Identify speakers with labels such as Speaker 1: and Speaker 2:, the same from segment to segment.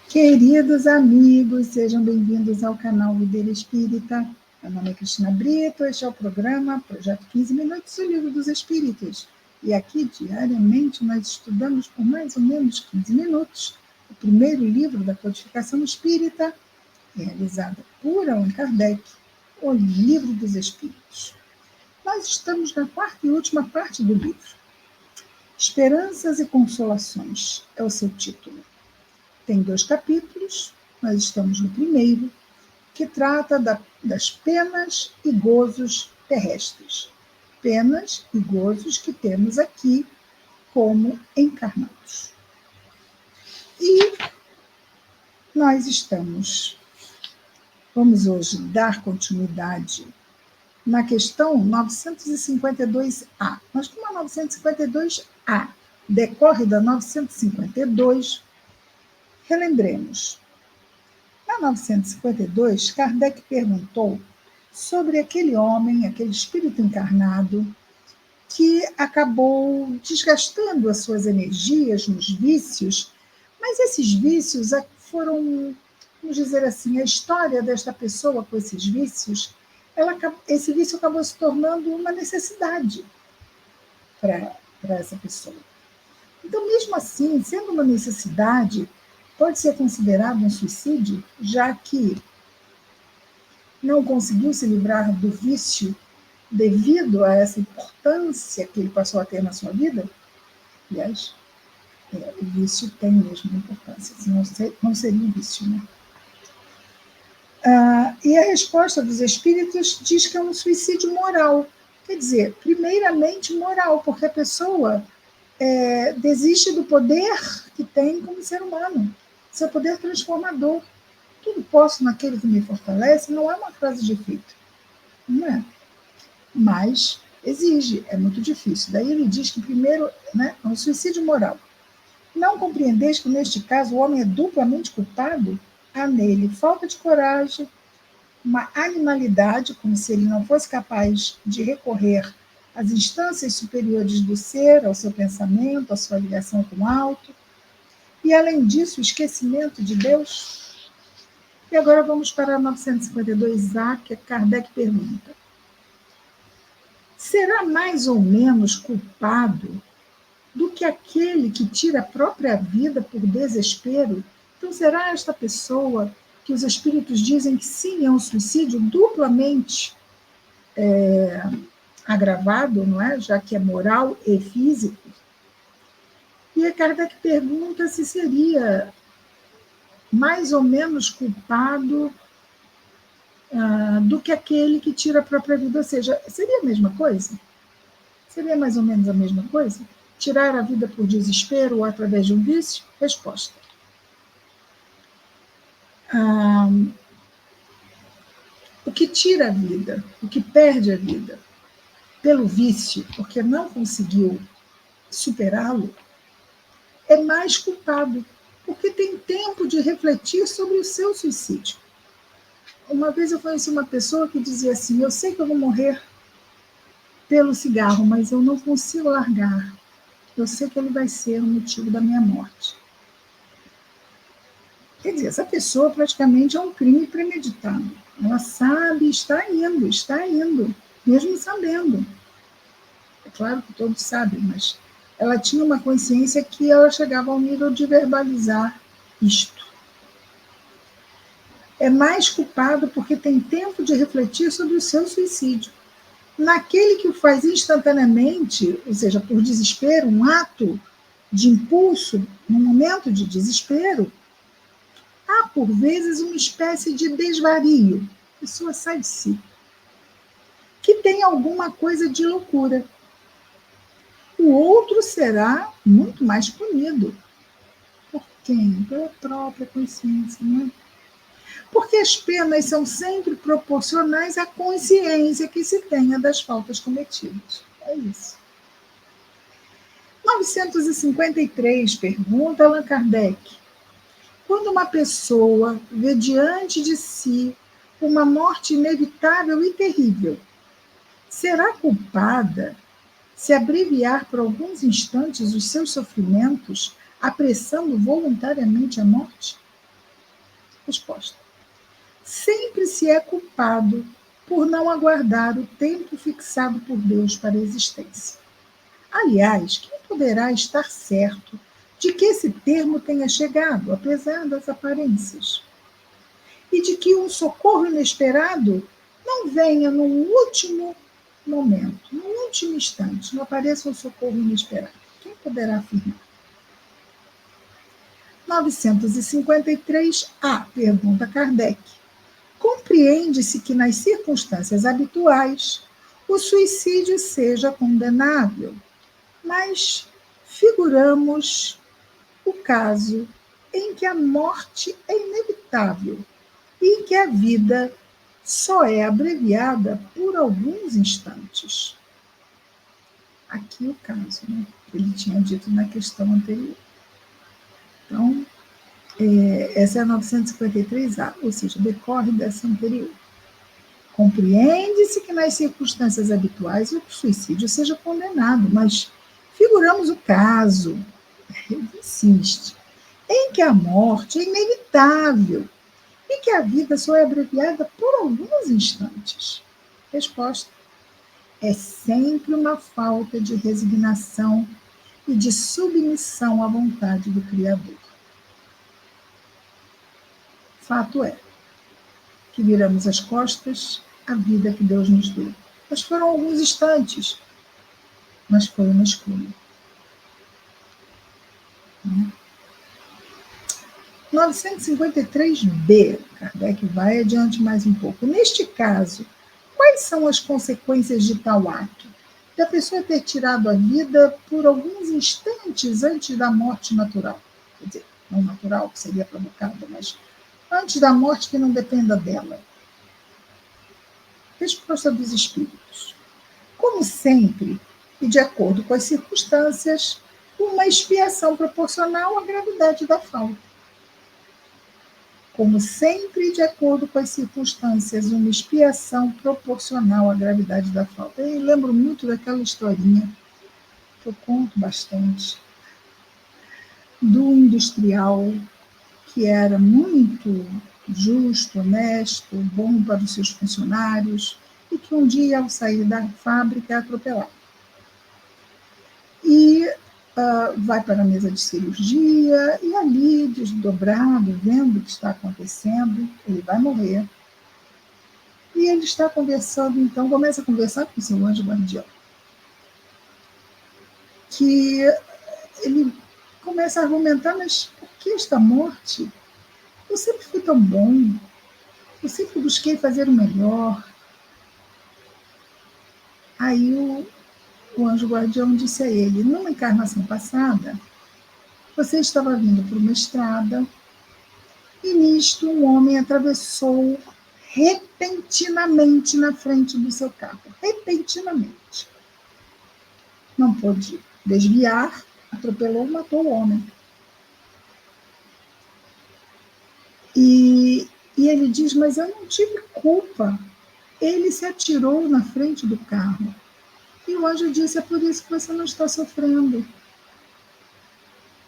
Speaker 1: Queridos amigos, sejam bem-vindos ao canal Videira Espírita. Meu nome é Cristina Brito, este é o programa Projeto 15 Minutos, o Livro dos Espíritos. E aqui, diariamente, nós estudamos por mais ou menos 15 minutos o primeiro livro da codificação espírita, realizada por Allan Kardec, o Livro dos Espíritos. Nós estamos na quarta e última parte do livro. Esperanças e Consolações é o seu título. Tem 2 capítulos, nós estamos no primeiro, que trata das penas e gozos terrestres. Penas e gozos que temos aqui como encarnados. E nós vamos hoje dar continuidade na questão 952A. Mas como a 952A decorre da 952, relembremos. Na 952, Kardec perguntou sobre aquele homem, aquele espírito encarnado, que acabou desgastando as suas energias nos vícios, mas esses vícios foram, vamos dizer assim, a história desta pessoa com esses vícios, esse vício acabou se tornando uma necessidade para essa pessoa. Então, mesmo assim, sendo uma necessidade, pode ser considerado um suicídio, já que não conseguiu se livrar do vício devido a essa importância que ele passou a ter na sua vida? Aliás, o vício tem mesmo importância, senão não seria um vício, né? E a resposta dos espíritos diz que é um suicídio moral. Quer dizer, primeiramente moral, porque a pessoa desiste do poder que tem como ser humano, seu poder transformador. Tudo posso naquele que me fortalece, não é uma frase de efeito, não é? Mas exige, é muito difícil. Daí ele diz que primeiro, né, é um suicídio moral. Não compreendeis que neste caso o homem é duplamente culpado? Há nele falta de coragem, uma animalidade, como se ele não fosse capaz de recorrer às instâncias superiores do ser, ao seu pensamento, à sua ligação com o alto, e além disso, o esquecimento de Deus. E agora vamos para a 952A, que Kardec pergunta: será mais ou menos culpado do que aquele que tira a própria vida por desespero? Então, será esta pessoa que os espíritos dizem que sim, é um suicídio duplamente agravado, não é? Já que é moral e físico? E a Kardec pergunta se seria mais ou menos culpado do que aquele que tira a própria vida. Ou seja, seria a mesma coisa? Seria mais ou menos a mesma coisa? Tirar a vida por desespero ou através de um vício? Resposta: o que tira a vida, o que perde a vida pelo vício, porque não conseguiu superá-lo, é mais culpado, porque tem tempo de refletir sobre o seu suicídio. Uma vez eu conheci uma pessoa que dizia assim: eu sei que eu vou morrer pelo cigarro, mas eu não consigo largar. Eu sei que ele vai ser o motivo da minha morte. Quer dizer, essa pessoa praticamente é um crime premeditado. Ela sabe, está indo, mesmo sabendo. É claro que todos sabem, mas ela tinha uma consciência que ela chegava ao nível de verbalizar isto. É mais culpado porque tem tempo de refletir sobre o seu suicídio. Naquele que o faz instantaneamente, ou seja, por desespero, um ato de impulso, num momento de desespero, há, por vezes, uma espécie de desvario. A pessoa sai de si. Que tem alguma coisa de loucura. O outro será muito mais punido. Por quem? Pela própria consciência, não é? Porque as penas são sempre proporcionais à consciência que se tenha das faltas cometidas. É isso. 953, pergunta Allan Kardec: quando uma pessoa vê diante de si uma morte inevitável e terrível, será culpada se abreviar por alguns instantes os seus sofrimentos, apressando voluntariamente a morte? Resposta: sempre se é culpado por não aguardar o tempo fixado por Deus para a existência. Aliás, quem poderá estar certo de que esse termo tenha chegado, apesar das aparências? E de que um socorro inesperado não venha no último momento, no último instante, não apareça um socorro inesperado. Quem poderá afirmar? 953A, pergunta Kardec. Compreende-se que nas circunstâncias habituais o suicídio seja condenável, mas figuramos o caso em que a morte é inevitável e em que a vida só é abreviada por alguns instantes. Aqui o caso, né? Ele tinha dito na questão anterior. Então, essa é a 953A, ou seja, decorre dessa anterior. Compreende-se que nas circunstâncias habituais o suicídio seja condenado, mas figuramos o caso, ele insiste, em que a morte é inevitável e que a vida só é abreviada por alguns instantes. Resposta: é sempre uma falta de resignação e de submissão à vontade do Criador. Fato é que viramos as costas à vida que Deus nos deu. Mas foram alguns instantes, mas foi uma escolha. 953b, Kardec vai adiante mais um pouco. Neste caso, quais são as consequências de tal ato? Da pessoa ter tirado a vida por alguns instantes antes da morte natural. Quer dizer, não natural, que seria provocada, mas antes da morte que não dependa dela. Resposta dos espíritos: como sempre, e de acordo com as circunstâncias, uma expiação proporcional à gravidade da falta. Como sempre, de acordo com as circunstâncias, uma expiação proporcional à gravidade da falta. Eu lembro muito daquela historinha, que eu conto bastante, do industrial que era muito justo, honesto, bom para os seus funcionários, e que um dia, ao sair da fábrica, é atropelado. E vai para a mesa de cirurgia, e ali, desdobrado, vendo o que está acontecendo, ele vai morrer. E ele está conversando, então, começa a conversar com o seu anjo guardião. Que ele começa a argumentar, mas por que esta morte? Eu sempre fui tão bom, eu sempre busquei fazer o melhor. Aí o anjo guardião disse a ele: numa encarnação passada, você estava vindo por uma estrada e nisto um homem atravessou repentinamente na frente do seu carro. Repentinamente. Não pôde desviar, atropelou, matou o homem. E ele diz: mas eu não tive culpa. Ele se atirou na frente do carro. E o anjo disse: é por isso que você não está sofrendo.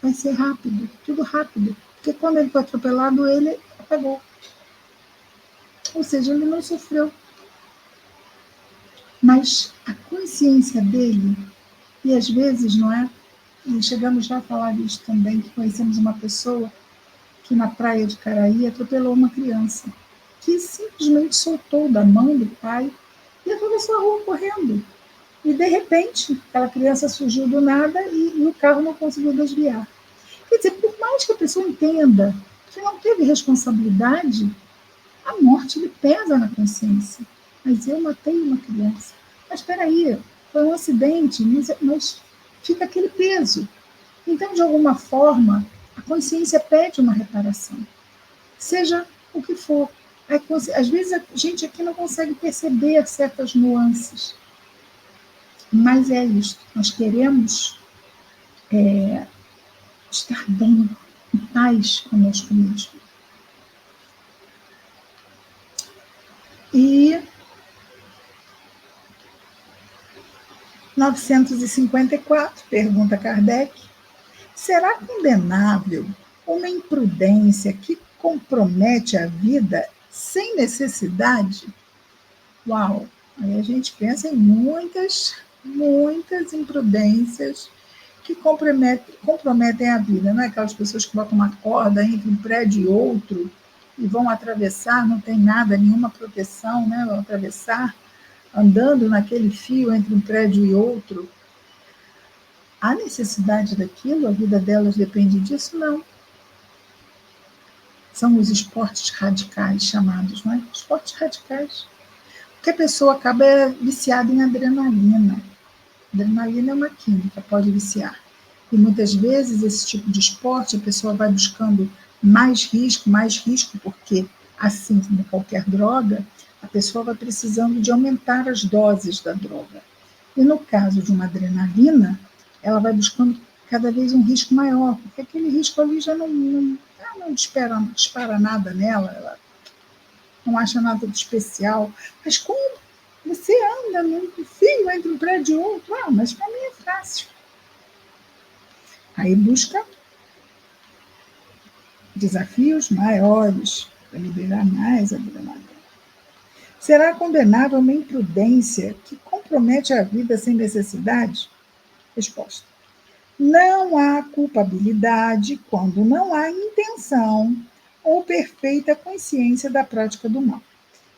Speaker 1: Vai ser rápido, tudo rápido. Porque quando ele foi atropelado, ele apagou. Ou seja, ele não sofreu. Mas a consciência dele, e às vezes, não é? E chegamos já a falar disso também, que conhecemos uma pessoa que na praia de Caraí atropelou uma criança, que simplesmente soltou da mão do pai e atravessou a rua correndo. E, de repente, aquela criança surgiu do nada e o carro não conseguiu desviar. Quer dizer, por mais que a pessoa entenda que não teve responsabilidade, a morte lhe pesa na consciência. Mas eu matei uma criança. Mas espera aí, foi um acidente, mas fica aquele peso. Então, de alguma forma, a consciência pede uma reparação. Seja o que for. Às vezes a gente aqui não consegue perceber certas nuances. Mas é isso. Nós queremos estar bem, em paz conosco mesmo. E 954, pergunta Kardec: será condenável uma imprudência que compromete a vida sem necessidade? Uau! Aí a gente pensa em muitas imprudências que comprometem a vida, não é? Aquelas pessoas que botam uma corda entre um prédio e outro e vão atravessar, não tem nada, nenhuma proteção, né? Vão atravessar andando naquele fio entre um prédio e outro. Há necessidade daquilo? A vida delas depende disso? Não. São os esportes radicais chamados, não é? Esportes radicais. Porque a pessoa acaba viciada em adrenalina. Adrenalina é uma química, pode viciar. E muitas vezes esse tipo de esporte, a pessoa vai buscando mais risco, porque, assim como qualquer droga, a pessoa vai precisando de aumentar as doses da droga. E no caso de uma adrenalina, ela vai buscando cada vez um risco maior, porque aquele risco ali já não dispara nada nela, ela não acha nada de especial. Mas como você anda num fio entre um prédio e outro? Ah, mas para mim é fácil. Aí busca desafios maiores para liberar mais adrenalina. Será condenável uma imprudência que compromete a vida sem necessidade? Resposta: não há culpabilidade quando não há intenção ou perfeita consciência da prática do mal.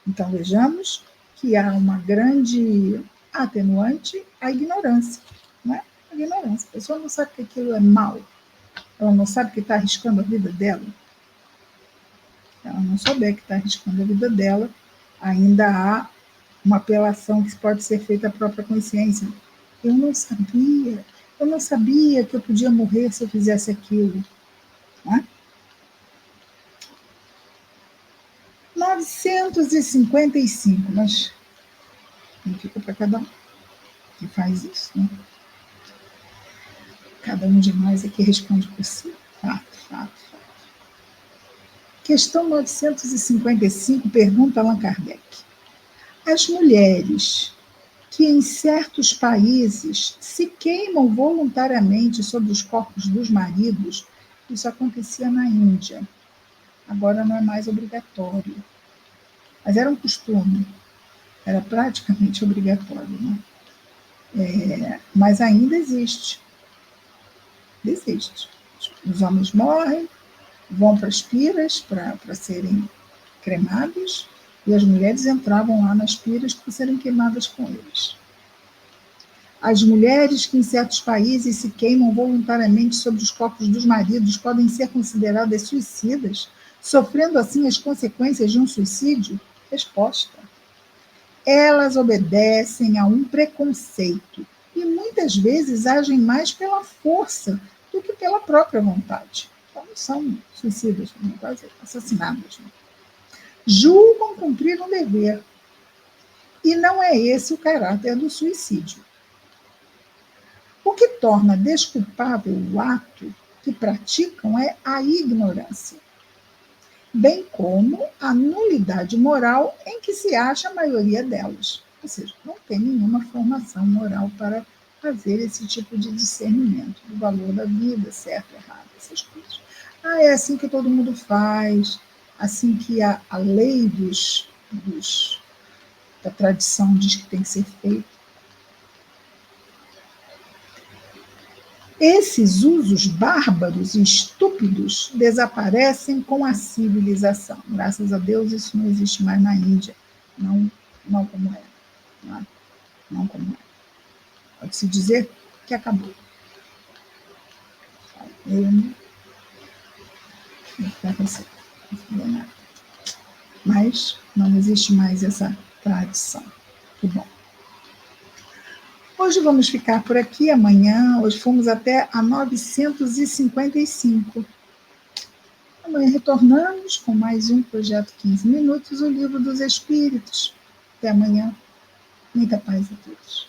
Speaker 1: Então, vejamos que há uma grande atenuante, a ignorância. Não é? A ignorância. A pessoa não sabe que aquilo é mal. Ela não sabe que está arriscando a vida dela. Ela não souber que está arriscando a vida dela, ainda há uma apelação que pode ser feita à própria consciência. Eu não sabia que eu podia morrer se eu fizesse aquilo. Não é? 955, mas não fica para cada um que faz isso, né? Cada um de nós é que responde por si. Fato. Questão 955, pergunta Allan Kardec. As mulheres que em certos países se queimam voluntariamente sobre os corpos dos maridos, isso acontecia na Índia. Agora não é mais obrigatório. Mas era um costume, era praticamente obrigatório, né? Mas ainda existe. Existe. Os homens morrem, vão para as piras para serem cremados, e as mulheres entravam lá nas piras para serem queimadas com eles. As mulheres que em certos países se queimam voluntariamente sobre os corpos dos maridos podem ser consideradas suicidas, sofrendo assim as consequências de um suicídio? Resposta: elas obedecem a um preconceito e muitas vezes agem mais pela força do que pela própria vontade. Então, são suicidas, quase assassinadas. Julgam cumprir um dever. E não é esse o caráter do suicídio. O que torna desculpável o ato que praticam é a ignorância, bem como a nulidade moral em que se acha a maioria delas. Ou seja, não tem nenhuma formação moral para fazer esse tipo de discernimento do valor da vida, certo, errado, essas coisas. É assim que todo mundo faz, assim que a lei da tradição diz que tem que ser feito. Esses usos bárbaros e estúpidos desaparecem com a civilização. Graças a Deus, isso não existe mais na Índia. Não como era. Não como era. Pode-se dizer que acabou. Mas não existe mais essa tradição. Que bom. Hoje vamos ficar por aqui, amanhã, hoje fomos até a 955. Amanhã retornamos com mais um Projeto 15 Minutos, o Livro dos Espíritos. Até amanhã. Muita paz a todos.